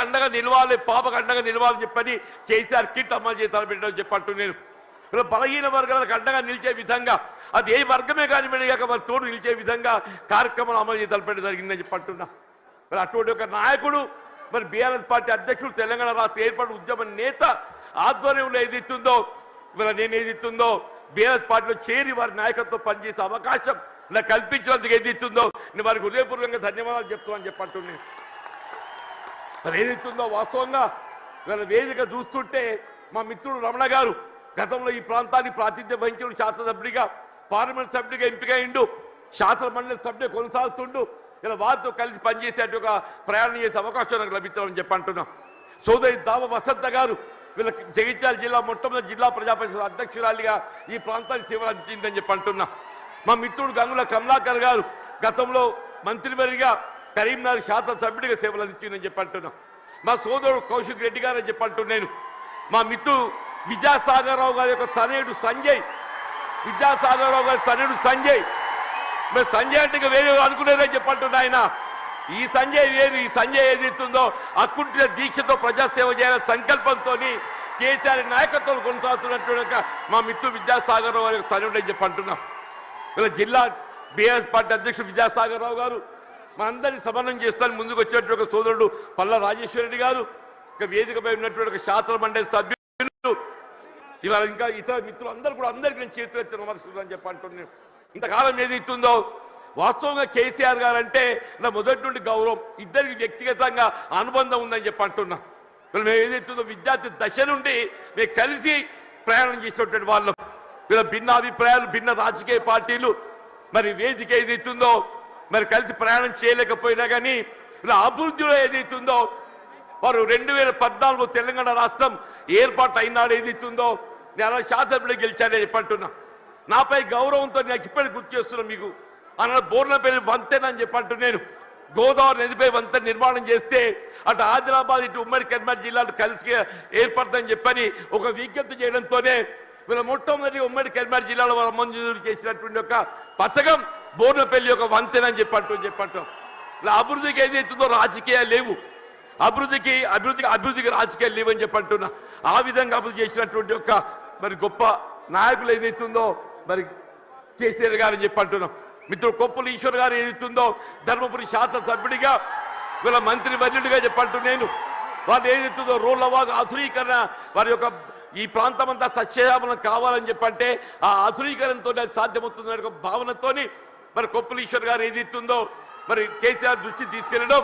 అండగా నిలవాలి, పాపకు అండగా నిలవాలని చెప్పని కేసీఆర్ కిట్ అమలు చేస్తారని పెట్టడం చెప్పంటూ నేను బలహీన వర్గాలకు అండగా నిలిచే విధంగా అది ఏ వర్గమే కానివ్వండి కాక వారి తోడు నిలిచే విధంగా కార్యక్రమాలు అమలు చేసి తలపెట్టడం జరిగిందని చెప్పంటున్నా. మరి అటువంటి ఒక నాయకుడు మరి బీఆర్ఎస్ పార్టీ అధ్యక్షుడు తెలంగాణ రాష్ట్ర ఏర్పాటు ఉద్యమ నేత ఆధ్వర్యంలో ఏదిస్తుందో ఇవాళ నేను ఏదిస్తుందో బీఆర్ఎస్ పార్టీలో చేరి వారి నాయకత్వం పనిచేసే అవకాశం నాకు కల్పించినందుకు ఏదిస్తుందో నేను వారికి హృదయపూర్వకంగా ధన్యవాదాలు చెప్తామని చెప్పంటున్నాను. మరి ఏదిస్తుందో వాస్తవంగా ఇవాళ వేదిక చూస్తుంటే మా మిత్రుడు రమణ గారు గతంలో ఈ ప్రాంతాన్ని ప్రాతినిధ్యం వహించిన శాసనసభ్యుడిగా పార్లమెంట్ సభ్యుడిగా ఎంపికైండు, శాసన మండలి సభ్యుడిగా కొనసాగుతుండు. ఇలా వారితో కలిసి పనిచేసేట ఒక ప్రయాణం చేసే అవకాశం నాకు లభించాలని చెప్పంటున్నాం. సోదరి దావ వసంత గారు వీళ్ళ జగిత్యాల జిల్లా మొట్టమొదటి జిల్లా ప్రజా పరిషత్ అధ్యక్షురాలిగా ఈ ప్రాంతానికి సేవలు అందించిందని చెప్పంటున్నా. మా మిత్రుడు గంగుల కమలాకర్ గారు గతంలో మంత్రివర్గిగా కరీంనగర్ శాసనసభ్యుడిగా సేవలు అందించిందని చెప్పంటున్నా. మా సోదరుడు కౌశిక్ రెడ్డి గారు అని చెప్పంటున్నాను. మా మిత్రుడు విద్యాసాగరరావు గారి యొక్క తనయుడు సంజయ్, విద్యాసాగరరావు గారి తనయుడు సంజయ్, మరి సంజయ్ అంటే వేరే అనుకునేదని చెప్పంటున్నా. ఆయన ఈ సంజయ్ వేరు, ఈ సంజయ్ ఏదైతుందో అకుంఠిత దీక్షతో ప్రజాసేవ చేయాలనే సంకల్పంతో కేసీఆర్ నాయకత్వం కొనసాగుతున్నట్టు మా మిత్రుడు విద్యాసాగరరావు గారి తనయుడు అని చెప్పంటున్నాం. వీళ్ళ జిల్లా బీఆర్ఎస్ పార్టీ అధ్యక్షుడు విద్యాసాగరరావు గారు మా అందరినీ సమన్వయం చేస్తాను ముందుకు వచ్చినట్టు ఒక సోదరుడు పల్లా రాజేశ్వరరెడ్డి గారు, ఇక వేదికపై ఉన్నటువంటి ఒక శాసన మండలి సభ్యులు, ఇవాళ ఇంకా ఇతర మిత్రులు అందరూ కూడా అందరికీ నేను చేతులెత్తి నమస్కరిస్తానని చెప్పి అంటున్నాను. ఇంతకాలం ఏదైతుందో వాస్తవంగా కేసీఆర్ గారు అంటే నా మొదటి నుండి గౌరవం, ఇద్దరికి వ్యక్తిగతంగా అనుబంధం ఉందని చెప్పి అంటున్నా. మేము ఏదైతుందో విద్యార్థి దశ నుండి మేము కలిసి ప్రయాణం చేసినటువంటి వాళ్ళం. వీళ్ళ భిన్న అభిప్రాయాలు, భిన్న రాజకీయ పార్టీలు మరి వేదిక ఏదైతుందో మరి కలిసి ప్రయాణం చేయలేకపోయినా కానీ వీళ్ళ అభివృద్ధిలో ఏదైతుందో వారు 2014 తెలంగాణ రాష్ట్రం ఏర్పాటు అయినాడు ఏదైతుందో నేను శాసనసభ్యులు గెలిచానని చెప్పంటున్నా. నాపై గౌరవంతో నాకు ఇప్పటికి గుర్తు చేస్తున్నా. మీకు అన్న బోర్లపల్లి వంతెన అని చెప్పంటు నేను గోదావరి నదిపై వంతెన నిర్మాణం చేస్తే అటు ఆదిలాబాద్ ఇటు ఉమ్మడి కరీంనగర్ జిల్లాలు కలిసి ఏర్పడతాయని చెప్పని ఒక విజ్ఞప్తి చేయడంతోనే వీళ్ళ మొట్టమొదటి ఉమ్మడి కరీంనగర్ జిల్లాలో వాళ్ళు మంజూరు చేసినటువంటి ఒక పథకం బోర్లపల్లి ఒక వంతెన అని చెప్పంటాం. ఇలా అభివృద్ధికి ఏదైతుందో రాజకీయాలు లేవు, అభివృద్ధికి రాజకీయాలు లేవని చెప్పంటున్నా. ఆ విధంగా అభివృద్ధి చేసినటువంటి ఒక మరి గొప్ప నాయకులు ఏదైతుందో మరి కేసీఆర్ గారు అని చెప్పంటున్నాం. మిత్రుడు కొప్పుల ఈశ్వర్ గారు ఏదైతుందో ధర్మపురి శాసనసభ్యుడిగా వీళ్ళ మంత్రి వర్యుడిగా చెప్పంటూ నేను వాళ్ళు ఏదైతుందో రోడ్ల వాగు ఆధునీకరణ వారి యొక్క ఈ ప్రాంతం అంతా సస్యశ్యామలం కావాలని చెప్పంటే ఆ ఆధునీకరణతో అది సాధ్యమవుతుందనే ఒక భావనతోని మరి కొప్పుల ఈశ్వర్ గారు ఏదైతుందో మరి కేసీఆర్ దృష్టి తీసుకెళ్ళడం,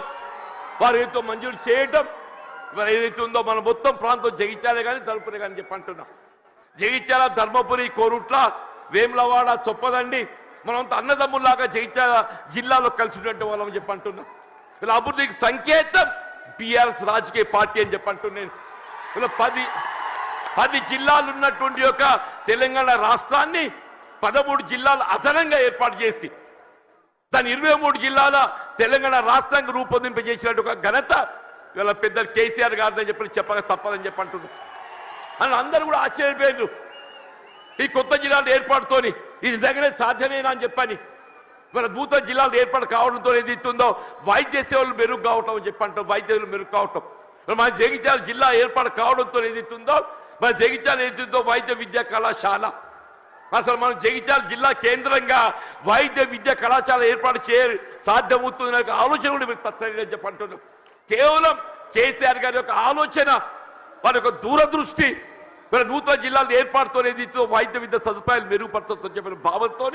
వారు ఏదో మంజూరు చేయటం, మరి ఏదైతే ఉందో మన మొత్తం ప్రాంతం జగిత్యాలే కానీ తలుపులే కానీ చెప్పంటున్నాం. జగిత్యాల, ధర్మపురి, కోరుట్ల, వేములవాడ, చొప్పదండి మనంతా అన్నదమ్ముల్లాగా జగిత్యాల జిల్లాలో కలిసినటువంటి వాళ్ళని చెప్పంటున్నాం. వీళ్ళ అభివృద్ధికి సంకేతం బీఆర్ఎస్ రాజకీయ పార్టీ అని చెప్పంటున్నాను. వీళ్ళ 10 జిల్లాలు ఉన్నటువంటి యొక్క తెలంగాణ రాష్ట్రాన్ని 13 జిల్లాలు అదనంగా ఏర్పాటు చేసి దాని 23 జిల్లాల తెలంగాణ రాష్ట్రానికి రూపొందింపజేసినట్టు ఒక ఘనత వీళ్ళ పెద్ద కేసీఆర్ గారిని చెప్పక తప్పదని చెప్పంటున్నారు. అని అందరూ కూడా ఆశ్చర్యపోయారు ఈ కొత్త జిల్లాల ఏర్పాటుతోని ఇది నిజంగానే సాధ్యమేనా అని చెప్పని. వీళ్ళ నూతన జిల్లాలు ఏర్పాటు కావడంతో ఏది ఇస్తుందో వైద్య సేవలు మెరుగు కావటం అని చెప్పంటాం, వైద్య సేవలు మెరుగు కావటం. మన జగిత్యాల జిల్లా ఏర్పాటు కావడంతో ఏది ఇస్తుందో మన జగిత్యాల ఏదైతుందో వైద్య విద్యా కళాశాల, అసలు మన జగిత్యాల జిల్లా కేంద్రంగా వైద్య విద్యా కళాశాల ఏర్పాటు సాధ్యమవుతుందనే ఆలోచన కూడా మీరు తప్పని చెప్పంటున్నాం. కేవలం కేసీఆర్ గారి యొక్క ఆలోచన, వారి యొక్క దూరదృష్టి, వీళ్ళ నూతన జిల్లాలు ఏర్పాటుతో ఏదైతే వైద్య విద్య సదుపాయాలు మెరుగుపరచొచ్చని చెప్పిన భావంతో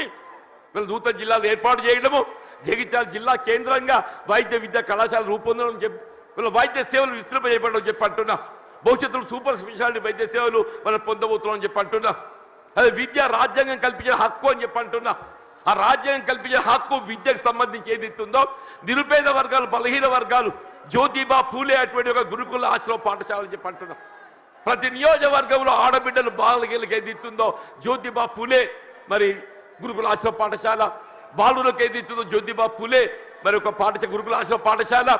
వీళ్ళ నూతన జిల్లాలు ఏర్పాటు చేయడము, జగిత్యాల జిల్లా కేంద్రంగా వైద్య విద్యా కళాశాల రూపొందడం, వీళ్ళ వైద్య సేవలు విస్తృంపజేయబడడం చెప్పంటున్నా. భవిష్యత్తులో సూపర్ స్పెషాలిటీ వైద్య సేవలు మనం పొందబోతున్నాం అని చెప్పంటున్నా. అదే విద్య రాజ్యాంగం కల్పించిన హక్కు అని చెప్పంటున్నా. ఆ రాజ్యాంగం కల్పించిన హక్కు విద్యకు సంబంధించి ఏదైతుందో నిరుపేద వర్గాలు, బలహీన వర్గాలు, జ్యోతిబా పూలే అటువంటి ఒక గురుకుల ఆశ్రమ పాఠశాల అని చెప్పంటున్నాం. ప్రతి నియోజకవర్గంలో ఆడబిడ్డలు బాలకి ఏదైతుందో జ్యోతిబా పూలే మరి గురుకుల ఆశ్రమ పాఠశాల, బాలులకు ఏదైతుందో జ్యోతిబా పూలే మరి ఒక పాఠశాల గురుకుల ఆశ్రమ పాఠశాల,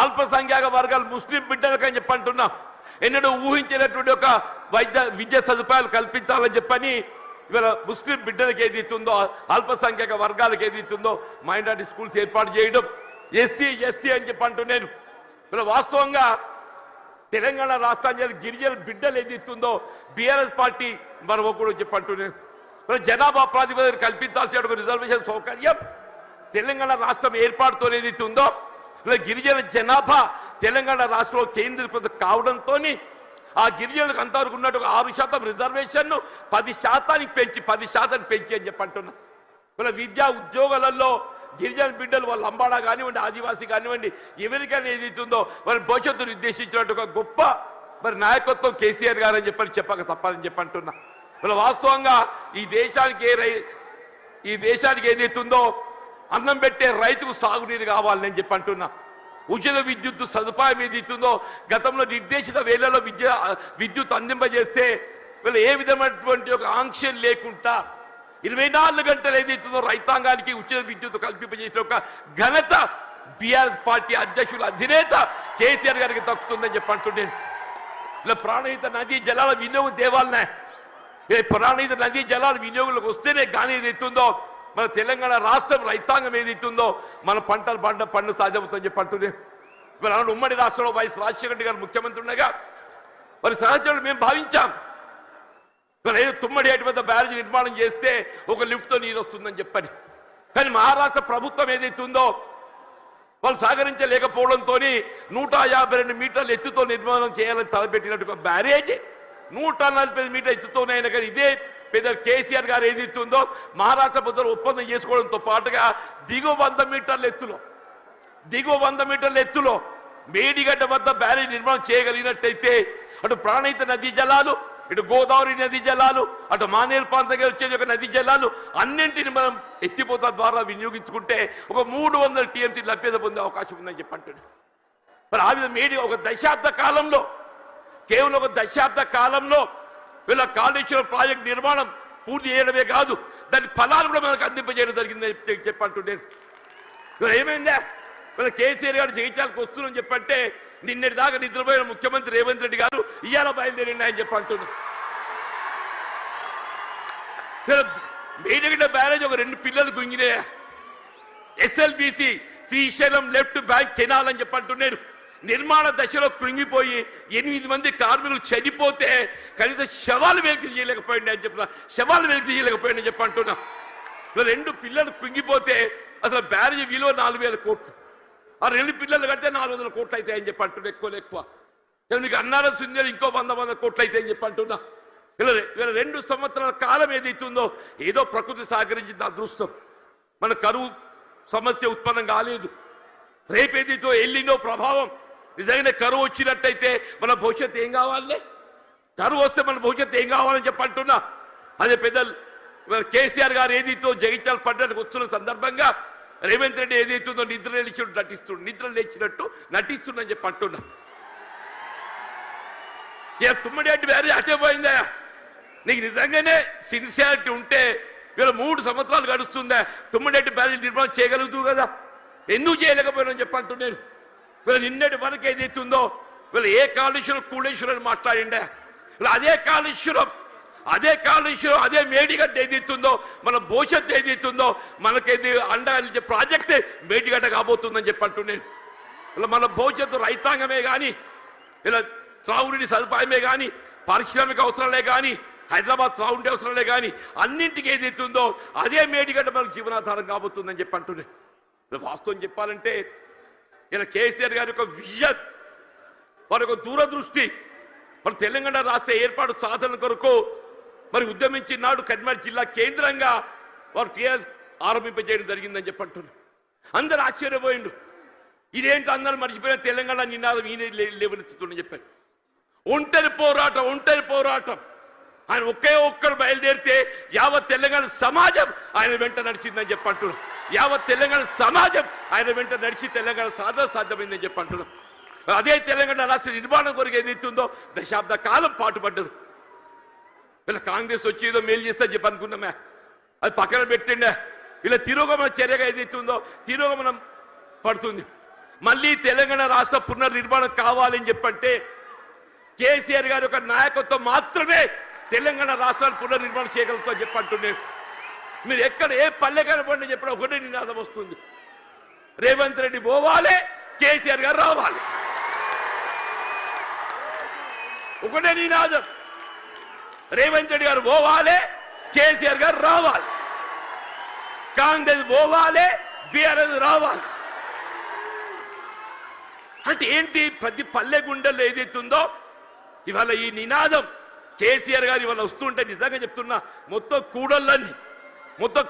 అల్పసంఖ్యాక వర్గాలు ముస్లిం బిడ్డలకు అని చెప్పంటున్నా. ఎన్నడూ ఊహించినటువంటి ఒక విద్యా సదుపాయాలు కల్పించాలని చెప్పని ఇవాళ ముస్లిం బిడ్డలకు ఏదైతుందో అల్పసంఖ్యాక వర్గాలకు ఏదైతుందో మైనారిటీ స్కూల్స్ ఏర్పాటు చేయడం, ఎస్సీ ఎస్టీ అని చెప్పంటున్నాను. ఇలా వాస్తవంగా తెలంగాణ రాష్ట్రానికి గిరిజన బిడ్డలు ఏదైతుందో బీఆర్ఎస్ పార్టీ మనం కూడా చెప్పంటున్నాను జనాభా ప్రాతిపదికన కల్పించాల్సిన రిజర్వేషన్ సౌకర్యం తెలంగాణ రాష్ట్రం ఏర్పాటుతో ఏదైతుందో గిరిజన జనాభా తెలంగాణ రాష్ట్రంలో కేంద్రీకృతం కావడంతో ఆ గిరిజనులకు అంతవరకు ఉన్నట్టు 6% రిజర్వేషన్ 10% పెంచి అని చెప్పంటున్నా ఇలా విద్యా ఉద్యోగాలలో గిరిజన బిడ్డలు వాళ్ళ లంబాడా కానివ్వండి ఆదివాసీ కానివ్వండి ఎవరికైనా ఏదైతుందో వాళ్ళ భవిష్యత్తును నిర్దేశించినట్టు ఒక గొప్ప మరి నాయకత్వం కేసీఆర్ గారు అని చెప్పక తప్పదని చెప్పంటున్నా ఇలా వాస్తవంగా ఈ దేశానికి ఏదైతుందో అన్నం పెట్టే రైతుకు సాగునీరు కావాలని చెప్పంటున్నా ఉచిత విద్యుత్ సదుపాయం ఏదైతుందో గతంలో నిర్దేశిత వేళలో విద్యుత్ అందింపజేస్తే వీళ్ళు ఏ విధమైనటువంటి ఒక ఆంక్షలు లేకుండా 24 గంటలు ఏదైతుందో రైతాంగానికి ఉచిత విద్యుత్ కల్పింపజేసిన ఒక ఘనత బీఆర్ఎస్ పార్టీ అధ్యక్షుల అధినేత కేసీఆర్ గారికి దక్కుతుందని చెప్పంటున్నాను ఇలా ప్రాణహిత నదీ జలాల వినియోగం తేవాలనే ప్రాణహిత నదీ జలాల వినియోగంలోకి వస్తేనే కానీ ఏదైతుందో మన తెలంగాణ రాష్ట్రం రైతాంగం ఏదైతుందో మన పంటలు పండు సాధ్యమవుతుందని చెప్పంటున్నాను మరి ఉమ్మడి రాష్ట్రంలో వైఎస్ రాజశేఖర రెడ్డి గారు ముఖ్యమంత్రి ఉండగా మరి సహచరులు మేము భావించాం తుమ్మడి ఏటి వద్ద బ్యారేజ్ నిర్మాణం చేస్తే ఒక లిఫ్ట్తో నీరు వస్తుందని చెప్పని కానీ మహారాష్ట్ర ప్రభుత్వం ఏదైతుందో వాళ్ళు సహకరించలేకపోవడంతో 152 మీటర్ల ఎత్తుతో నిర్మాణం చేయాలని తలపెట్టినట్టు బ్యారేజ్ 145 మీటర్ల ఎత్తుతోనే అయినా కానీ ఇదే పెద్ద కేసీఆర్ గారు ఏదైతుందో మహారాష్ట్ర ప్రభుత్వం ఒప్పందం చేసుకోవడంతో పాటుగా దిగువ 100 మీటర్ల ఎత్తులో మేడిగడ్డ వద్ద బ్యారేజ్ నిర్మాణం చేయగలిగినట్టయితే అటు ప్రాణహిత నదీ జలాలు ఇటు గోదావరి నదీ జలాలు అటు మానేరు ప్రాంతంగా వచ్చే ఒక నదీ జలాలు అన్నింటిని మనం ఎత్తిపోత ద్వారా వినియోగించుకుంటే ఒక 300 టీఎంసీ లభ్యత పొందే అవకాశం ఉందని చెప్పంటున్నాను మరి ఆ విధంగా ఒక దశాబ్ద కాలంలో వీళ్ళ కాళేశ్వరం ప్రాజెక్ట్ నిర్మాణం పూర్తి చేయడమే కాదు దాని ఫలాలు కూడా మనకు అందింపజేయడం జరిగిందని చెప్పంటున్నాను ఇవాళ ఏమైందా వీళ్ళ కేసీఆర్ గారు జయించాలకు వస్తున్నారని చెప్పంటే నిన్నటి దాకా నిద్రపోయిన ముఖ్యమంత్రి రేవంత్ రెడ్డి గారు ఇవాళ బయలుదేరిండి అని చెప్పంటున్నారు మేడిగడ్డ బ్యారేజ్ ఒక 2 పిల్లలు గుంగినే ఎస్ఎల్బిసి శ్రీశైలం లెఫ్ట్ బ్యాంక్ కెనాలని చెప్పంటున్నారు నిర్మాణ దశలో కృంగిపోయి 8 మంది కార్మికులు చనిపోతే కనీసం శవాలు వెలికి చేయలేకపోయింది అని చెప్పంటున్నా 2 పిల్లలు కృంగిపోతే అసలు బ్యారేజ్ విలువ 4,000 కోట్లు ఆ 2 పిల్లలు కడితే 400 కోట్లు అవుతాయని చెప్పంటున్నా ఎక్కువ మీకు అన్నారం సుందర ఇంకో 100 కోట్లు అవుతాయని చెప్పంటున్నా ఇలా 2 సంవత్సరాల కాలం ఏదైతుందో ఏదో ప్రకృతి సహకరించింది అదృష్టం మన కరువు సమస్య ఉత్పన్నం కాలేదు రేపేదైతో ఎల్లినో ప్రభావం నిజంగానే కరువు వచ్చినట్టయితే మన భవిష్యత్తు ఏం కావాలి కరువు వస్తే మన భవిష్యత్తు ఏం కావాలని చెప్పంటున్నా అదే పెద్దలు కేసీఆర్ గారు ఏదైతే జగిత్యాల పడ్డానికి వస్తున్న సందర్భంగా రేవంత్ రెడ్డి ఏదైతుందో నిద్ర లేచినట్టు నటిస్తుందని చెప్పంటున్నా ఇక తుమ్మడి బ్యారేజ్ అటే పోయిందా నీకు నిజంగానే సిన్సియారిటీ ఉంటే వీళ్ళ 3 సంవత్సరాలు గడుస్తుందా తుమ్మడి బ్యారేజ్ నిర్మాణం చేయగలుగుతూ కదా ఎందుకు చేయలేకపోయినా చెప్పంటున్నాను వీళ్ళు నిన్నటి వరకు ఏదైతుందో వీళ్ళు ఏ కాళేశ్వరం కూళేశ్వరం అని మాట్లాడిండే అదే కాళేశ్వరం అదే మేడిగడ్డ ఏదైతుందో మన భవిష్యత్తు ఏదైతుందో మనకేది అండగా ప్రాజెక్టే మేడిగడ్డ కాబోతుందని చెప్పంటున్నాను ఇలా మన భవిష్యత్తు రైతాంగమే కానీ ఇలా త్రాగునీటి సదుపాయమే కానీ పారిశ్రామిక అవసరాలే కానీ హైదరాబాద్ త్రాగునీటి అవసరాలే కానీ అన్నింటికి ఏదైతుందో అదే మేడిగడ్డ మనకు జీవనాధారం కాబోతుందని చెప్పంటున్నాను ఇలా వాస్తవం చెప్పాలంటే ఇలా కేసీఆర్ గారి యొక్క విజన్ వారి యొక్క దూరదృష్టి మరి తెలంగాణ రాష్ట్ర ఏర్పాటు సాధన కొరకు మరి ఉద్యమించినాడు కరీంనగర్ జిల్లా కేంద్రంగా వారు టీఆర్ఎస్ ఆరంభింపజేయడం జరిగిందని చెప్పంటున్నారు అందరు ఆశ్చర్యపోయిండు ఇదేంటి అందరూ మర్చిపోయిన తెలంగాణ నినాదం ఈయన లేవనెత్తుతుందని చెప్పారు ఒంటరి పోరాటం ఆయన ఒక్కడు బయలుదేరితే యావత్ తెలంగాణ సమాజం ఆయన వెంట నడిచిందని చెప్పంటున్నారు యావత్ తెలంగాణ సమాజం ఆయన వెంట నడిచి తెలంగాణ సాధన సాధ్యమైందని చెప్పంటున్నారు అదే తెలంగాణ రాష్ట్ర నిర్మాణం కొరకు ఏదైతుందో దశాబ్ద కాలం పాటుపడ్డారు ఇలా కాంగ్రెస్ వచ్చి ఏదో మేలు చేస్తా చెప్పి అనుకున్నామే అది పక్కన పెట్టిండే ఇలా తిరోగమన చర్యగా ఏదైతుందో తిరోగమనం పడుతుంది మళ్ళీ తెలంగాణ రాష్ట్ర పునర్నిర్మాణం కావాలని చెప్పంటే కేసీఆర్ గారి యొక్క నాయకత్వం మాత్రమే తెలంగాణ రాష్ట్రాన్ని పునర్నిర్మాణం చేయగలుగుతామని చెప్పంటున్నాను మీరు ఎక్కడ ఏ పల్లె కనపడి చెప్పిన ఒకటే నినాదం వస్తుంది రేవంత్ రెడ్డి పోవాలి కేసీఆర్ గారు రావాలి ఒకటే నినాదం, రేవంత్ రెడ్డి గారు పోవాలి, కేసీఆర్ గారు రావాలి, కాంగ్రెస్ పోవాలి, బీఆర్ఎస్ రావాలి. అంటే ఏంటి? ప్రతి పల్లె గుండెల్లో ఏదైతుందో ఇవాళ ఈ నినాదం కేసీఆర్ గారు ఇవాళ వస్తుంటే నిజంగా చెప్తున్నా, మొత్తం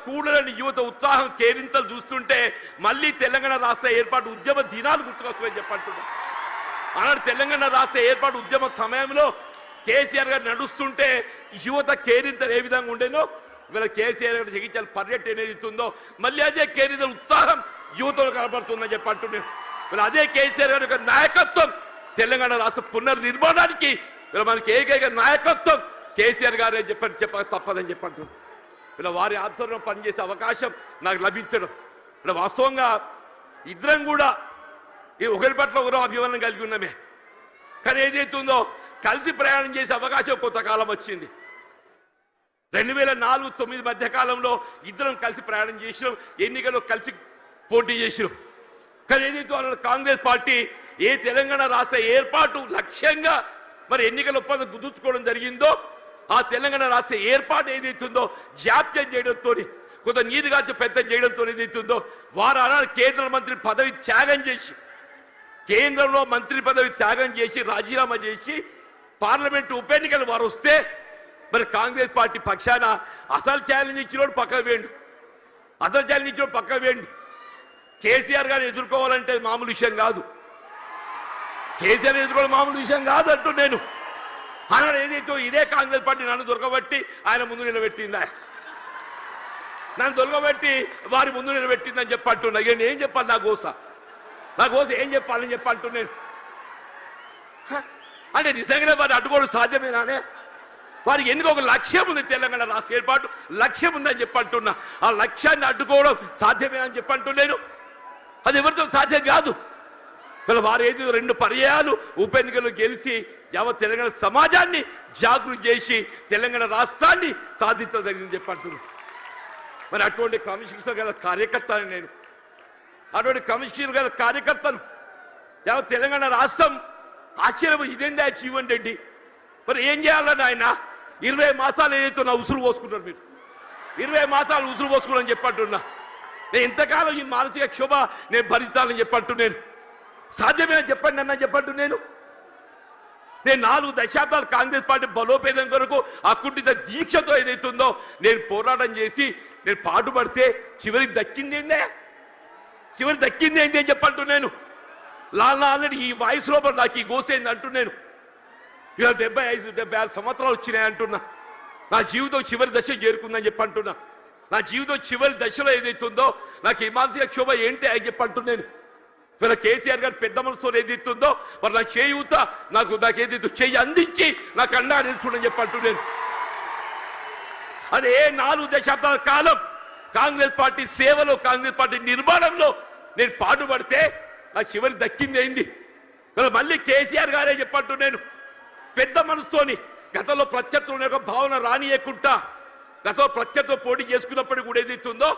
కూడలని యువత ఉత్సాహం కేరింతలు చూస్తుంటే మళ్ళీ తెలంగాణ రాష్ట్ర ఏర్పాటు ఉద్యమ దినాలు గుర్తుకొస్తాయని చెప్పంటున్నా. అలాంటి తెలంగాణ రాష్ట్ర ఏర్పాటు ఉద్యమ సమయంలో కేసీఆర్ గారు నడుస్తుంటే యువత కేరింతలు ఏ విధంగా ఉండేనో ఇవాళ కేసీఆర్ గారు జగిత్యాల పర్యటన ఏదైతుందో మళ్ళీ అదే కేరింతల ఉత్సాహం యువతలో కనబడుతుందని చెప్పంటున్నాను. వీళ్ళు అదే కేసీఆర్ గారి యొక్క నాయకత్వం తెలంగాణ రాష్ట్ర పునర్నిర్మాణానికి వీళ్ళ మనకి ఏకైక నాయకత్వం కేసీఆర్ గారే చెప్పక తప్పదని చెప్పంటున్నాను. ఇలా వారి ఆధ్వర్యంలో పనిచేసే అవకాశం నాకు లభించడం, ఇలా వాస్తవంగా ఇద్దరం కూడా ఈ ఒకరి పట్ల ఒకరు అభిమానం కలిగి ఉన్నామే. కానీ ఏదైతుందో కలిసి ప్రయాణం చేసే అవకాశం కొంతకాలం వచ్చింది. 2004-2009 మధ్య కాలంలో ఇద్దరం కలిసి ప్రయాణం చేసినాం, ఎన్నికల్లో కలిసి పోటీ చేసినాం. కానీ ఏదైతే కాంగ్రెస్ పార్టీ ఏ తెలంగాణ రాష్ట్ర ఏర్పాటు లక్ష్యంగా మరి ఎన్నికల ఒప్పందం కుదుర్చుకోవడం జరిగిందో ఆ తెలంగాణ రాష్ట్ర ఏర్పాటు ఏదైతుందో జాప్యం చేయడంతో కొంత నీరుగార్చ పెద్ద చేయడంతో ఏదైతుందో వారు అలా కేంద్ర మంత్రి పదవి త్యాగం చేసి కేంద్రంలో మంత్రి పదవి త్యాగం చేసి రాజీనామా చేసి పార్లమెంటు ఉప ఎన్నికలు వారు వస్తే మరి కాంగ్రెస్ పార్టీ పక్షాన అసలు ఛాలెంజ్ ఇచ్చినోడు పక్కకు వేయండి. కేసీఆర్ గారిని ఎదుర్కోవాలంటే మామూలు విషయం కాదు, కేసీఆర్ ఎదుర్కోవడం మామూలు విషయం కాదు అంటూ నేను అన్నాడు. ఏదైతే ఇదే కాంగ్రెస్ పార్టీ నన్ను దొరకబట్టి ఆయన ముందు నిలబెట్టిందా, నన్ను దొరకబెట్టి వారి ముందు నిలబెట్టిందని చెప్పంటున్నా. ఇక ఏం చెప్పాలి? నా గోస ఏం చెప్పాలని చెప్పంటూ నేను అంటే నిజంగానే వారిని అడ్డుకోవడం సాధ్యమేనానే? వారికి ఎందుకు ఒక లక్ష్యం ఉంది, తెలంగాణ రాష్ట్ర ఏర్పాటు లక్ష్యం ఉందని చెప్పంటున్నా. ఆ లక్ష్యాన్ని అడ్డుకోవడం సాధ్యమేనని చెప్పంటున్నాను. అది ఎవరితో సాధ్యం కాదు. వారు ఏది 2 పర్యాయాలు ఉప ఎన్నికలు గెలిచి యావత్ తెలంగాణ సమాజాన్ని జాగృతి చేసి తెలంగాణ రాష్ట్రాన్ని సాధించదగిందని చెప్పంటున్నాను. మరి అటువంటి క్రమశిక్షణ గల కార్యకర్తను నేను, అటువంటి క్రమశిక్షణ గల కార్యకర్తను యావత్ తెలంగాణ రాష్ట్రం ఆశ్చర్యం. ఇదేందా జీవన్ రెడ్డి మరి ఏం చేయాలని ఆయన 20 మాసాలు ఏదైతే నా ఉసురు పోసుకున్నారు మీరు, 20 మాసాలు ఉసురు పోసుకున్నాను చెప్పంటున్నా. నేను ఇంతకాలం ఈ మానసిక క్షోభ నేను భరించాలని చెప్పంటున్నాను. సాధ్యమే చెప్పండి అన్న చెప్పంటు నేను 4 దశాబ్దాలు కాంగ్రెస్ పార్టీ బలోపేతం కొరకు అకుంఠిత దీక్షతో ఏదైతుందో నేను పోరాటం చేసి నేను పాటుపడితే చివరికి దక్కింది ఏంటి అని చెప్పంటు నేను. ఆల్రెడీ ఈ వాయిస్ లోపల నాకు ఈ గోసేంది అంటూ నేను ఇవాళ 75-76 సంవత్సరాలు వచ్చినాయి అంటున్నా. నా జీవితం చివరి దశ చేరుకుందని చెప్పంటున్నా. నా జీవితం చివరి దశలో ఏదైతుందో నాకు ఈ మానసిక క్షోభ ఏంటి అని చెప్పంటు నేను. ఇవాళ కేసీఆర్ గారు పెద్ద మనసుతో ఏదైతుందో మరి నా చేయూత నాకేదైతే చెయ్యి అందించి నాకు అండా నిలుచుండని చెప్పంటూ నేను. అదే 4 దశాబ్దాల కాలం కాంగ్రెస్ పార్టీ సేవలో కాంగ్రెస్ పార్టీ నిర్మాణంలో నేను పాటుపడితే నా చివరి దక్కింది అయింది. మళ్ళీ కేసీఆర్ గారే చెప్పంటూ నేను పెద్ద మనసుతోని గతంలో ప్రత్యర్థుల యొక్క భావన రానియకుండా గతంలో ప్రత్యర్థులు పోటీ చేసుకున్నప్పటికీ కూడా ఏదైతుందో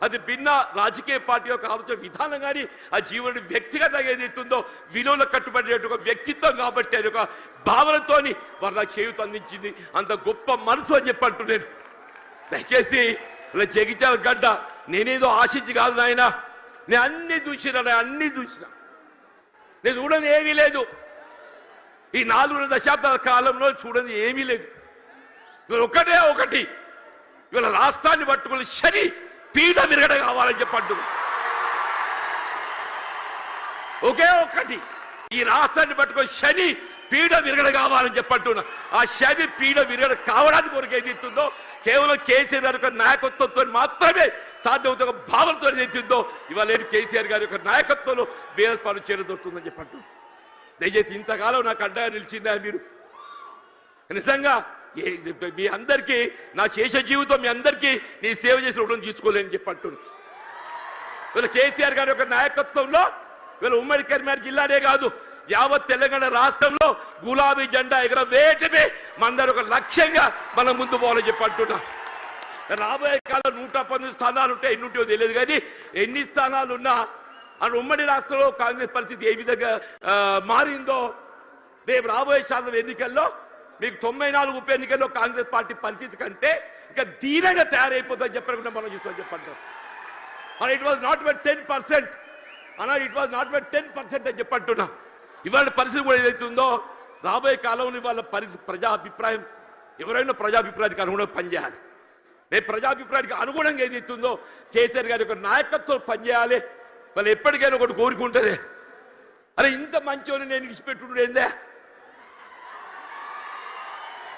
అది భిన్న రాజకీయ పార్టీ యొక్క ఆలోచన విధానం కానీ ఆ జీవనుడి వ్యక్తిగతంగా ఏదైతుందో విలువలు కట్టుబడే ఒక వ్యక్తిత్వం కాబట్టి అది ఒక భావనతోని వారు నాకు చేయూత అందించింది. అంత గొప్ప మనసు అని చెప్పంటూ నేను దయచేసి ఇలా జగిత్యాల గడ్డ నేనేదో ఆశించి కాదు నాయన, నేను అన్ని చూసిన నేను చూడని ఏమీ లేదు. ఈ 4 దశాబ్దాల కాలంలో చూడని ఏమీ లేదు. ఇవాళ ఒకటి ఇవాళ రాష్ట్రాన్ని పట్టుకుని శని పీఠ విరగడ కావాలని చెప్పంటు ఒకే ఒక్కటి ఈ రాష్ట్రాన్ని పట్టుకొని శని పీఠ విరగడ కావాలని చెప్పంటున్నా. ఆ శని పీఠ విరగడ కావడానికి కొరకు ఏదైతుందో కేవలం కేసీఆర్ గారి యొక్క నాయకత్వంతో మాత్రమే సాధ్యమవుతుంది. ఒక భావనతో ఏదైతుందో ఇవాళ కేసీఆర్ గారి యొక్క నాయకత్వంలో బీఆర్ఎస్ పార్టీ చేరదొరుకుతుందని చెప్పంటు. దయచేసి ఇంతకాలం నాకు అడ్డగా నిలిచిందా మీరు? నిజంగా మీ అందరికీ నా శేష జీవితం మీ అందరికీ నీ సేవ చేసి రుణం తీసుకోలేని చెప్పంటున్నాను. వీళ్ళ కేసీఆర్ గారి యొక్క నాయకత్వంలో వీళ్ళ ఉమ్మడి కరీంనగర్ జిల్లానే కాదు యావత్ తెలంగాణ రాష్ట్రంలో గులాబీ జెండా ఎగరవేయటమే మనందరూ ఒక లక్ష్యంగా మనం ముందు పోవాలని చెప్పంటున్నా. రాబోయే కాలం 119 స్థానాలు ఉంటే ఎన్ని ఉంటాయో తెలియదు, కానీ ఎన్ని స్థానాలు ఉన్నా అని ఉమ్మడి రాష్ట్రంలో కాంగ్రెస్ పరిస్థితి ఏ విధంగా మారిందో రేపు రాబోయే శాసన ఎన్నికల్లో మీకు 94 ఉప ఎన్నికల్లో కాంగ్రెస్ పార్టీ పరిస్థితి కంటే ఇంకా దీనంగా తయారైపోతుందని చెప్పకుండా మనం చూస్తాం చెప్పంటారు. అలా ఇట్ వాజ్ నాట్ బట్ 10%, అలా ఇట్ వాజ్ నాట్ బట్ 10% అని చెప్పంటున్నా. ఇవాళ పరిస్థితి కూడా ఏదైతుందో రాబోయే కాలంలో ఇవాళ ప్రజాభిప్రాయం ఎవరైనా ప్రజాభిప్రాయానికి అనుగుణంగా పనిచేయాలి. రేపు ప్రజాభిప్రాయానికి అనుగుణంగా ఏదైతుందో కేసీఆర్ గారి యొక్క నాయకత్వం పనిచేయాలి. వాళ్ళు ఎప్పటికైనా ఒకటి కోరుకుంటుంది, అరే ఇంత మంచోని నేను విడిచిపెట్టుడు ఏందే,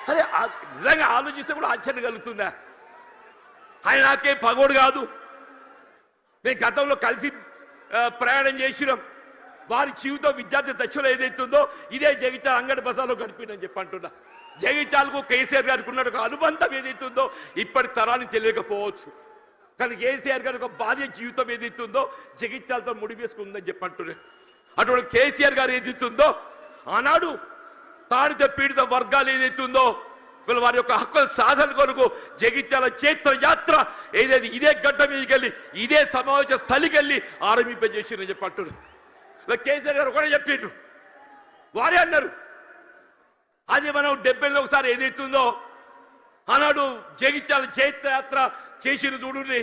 అరే నిజంగా ఆలోచిస్తే కూడా ఆశ్చర్యం కలుగుతుందా. ఆయన నాకే పగోడు కాదు, నేను గతంలో కలిసి ప్రయాణం చేసినాం. వారి జీవితం విద్యార్థి దశలో ఏదైతుందో ఇదే జగిత్యాల అంగడి బజార్లో గడిపిందని చెప్పి అంటున్నా. జగిత్యాలకు కేసీఆర్ గారికి ఉన్న ఒక అనుబంధం ఏదైతుందో ఇప్పటి తరాన్ని తెలియకపోవచ్చు, కానీ కేసీఆర్ గారి ఒక బాల్య జీవితం ఏదైతుందో జగిత్యాలతో ముడివేసుకుందని చెప్పి అంటున్నాను. అటువంటి కేసీఆర్ గారు ఏదైతుందో ఆనాడు తాడిత పీడిత వర్గాలు ఏదైతుందో వీళ్ళు వారి యొక్క హక్కుల సాధన కొరకు జగిత్యాల చైత్ర యాత్ర ఏదైతే ఇదే గడ్డ మీదకి వెళ్ళి ఇదే సమావేశ స్థలికి వెళ్ళి ఆరంభింపజేసిందని చెప్పి అంటున్నారు. కేసీఆర్ గారు ఒకటే చెప్పిండ్రు, వారే అన్నారు అది మనం 70లో ఒకసారి ఏదైతుందో ఆనాడు జగిత్యాల చైత్ర యాత్ర చేసిన చూడండి,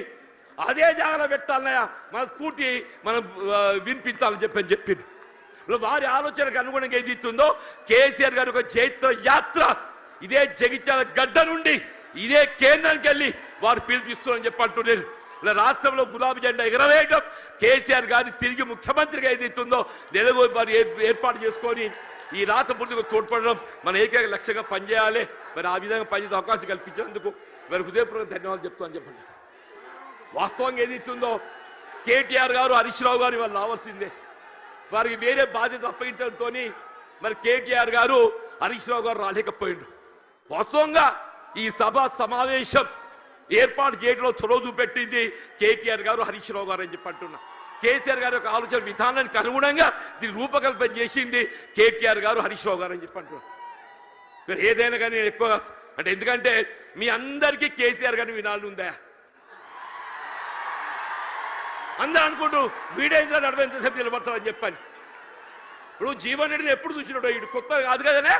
అదే జాగ్రత్త పెట్టాలన్నయ్య, మన స్ఫూర్తి మనం వినిపించాలని చెప్పిండు. వారి ఆలోచనకు అనుగుణంగా ఏదైతుందో కేసీఆర్ గారి ఒక చైత్ర యాత్ర ఇదే జగిత్యాల గడ్డ నుండి ఇదే కేంద్రానికి వెళ్ళి వారు పిలిపిస్తున్నారని చెప్పి అంటున్నారు. ఇలా రాష్ట్రంలో గులాబీ జెండా ఎగరవేయడం, కేసీఆర్ గారిని తిరిగి ముఖ్యమంత్రిగా ఏదైతుందో నెలగో వారు ఏర్పాటు చేసుకొని ఈ రాష్ట్ర పూర్తిగా తోడ్పడడం మన ఏకైక లక్ష్యంగా పనిచేయాలి. మరి ఆ విధంగా పనిచేసే అవకాశం కల్పించినందుకు వారి హృదయపూర్వక ధన్యవాదాలు చెప్తామని చెప్పండి. వాస్తవంగా ఏదైతుందో కేటీఆర్ గారు హరీష్ రావు గారు వాళ్ళు రావాల్సిందే, వారికి వేరే బాధ్యత అప్పగించడంతో మరి కేటీఆర్ గారు హరీష్ రావు గారు రాలేకపోయిండు. వాస్తవంగా ఈ సభ సమావేశం ఏర్పాటు చేయడంలో చొరవ చూపెట్టింది కేటీఆర్ గారు హరీష్ రావు గారు అని చెప్పి అంటున్నా. కేసీఆర్ గారి యొక్క ఆలోచన విధానానికి అనుగుణంగా దీన్ని రూపకల్పన చేసింది కేటీఆర్ గారు హరీష్ రావు గారు అని చెప్పి అంటున్నా. ఏదైనా కానీ నేను ఎక్కువ అంటే ఎందుకంటే మీ అందరికీ కేసీఆర్ గారిని వినాలని ఉందా, అందరూ అనుకుంటూ వీడేంద్ర నడవ ఎంతసేపు నిలబడతారని చెప్పాను. ఇప్పుడు జీవన్ రెడ్డిని ఎప్పుడు చూసినాడు, ఇటు కొత్త కాదు కదనే,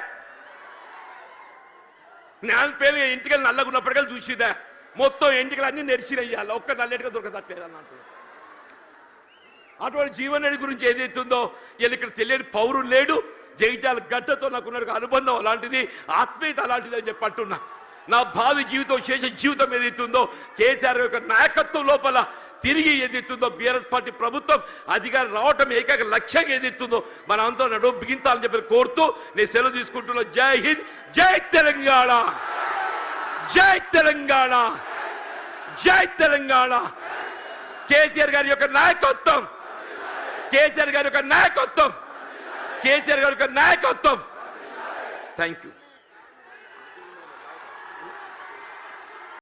నేను పేరు ఇంటికెళ్ళి నల్లగున్నప్పటికెళ్ళి చూసిదా మొత్తం ఎంటికలు అన్ని నెరిసిరయ్యాలి, ఒక్క నల్లెట్టుగా దొరకదట్లేదు అన్నట్టు. అటువంటి జీవన్ రెడ్డి గురించి ఏదైతుందో వీళ్ళు ఇక్కడ తెలియని పౌరులు లేడు. జగిత్యాల గడ్డతో నాకున్న అనుబంధం అలాంటిది, ఆత్మీయత అలాంటిది అని చెప్పి అంటున్నా. నా భావి జీవితం శేష జీవితం ఏదైతుందో కేసీఆర్ యొక్క నాయకత్వం లోపల తిరిగి ఏదైతుందో బీఆర్ఎస్ పార్టీ ప్రభుత్వం అధికారం రావటం ఏకైక లక్ష్యంగా ఏదైతుందో మన అంతా నడుము బిగించాలని చెప్పి కోరుతూ నేను సెలవు తీసుకుంటున్నా. జై హింద్, జై తెలంగాణ, జై తెలంగాణ, జై తెలంగాణ. కేసీఆర్ గారి యొక్క నాయకత్వం, కేసీఆర్ గారి యొక్క నాయకత్వం, కేసీఆర్ గారి యొక్క నాయకత్వం. Thank you.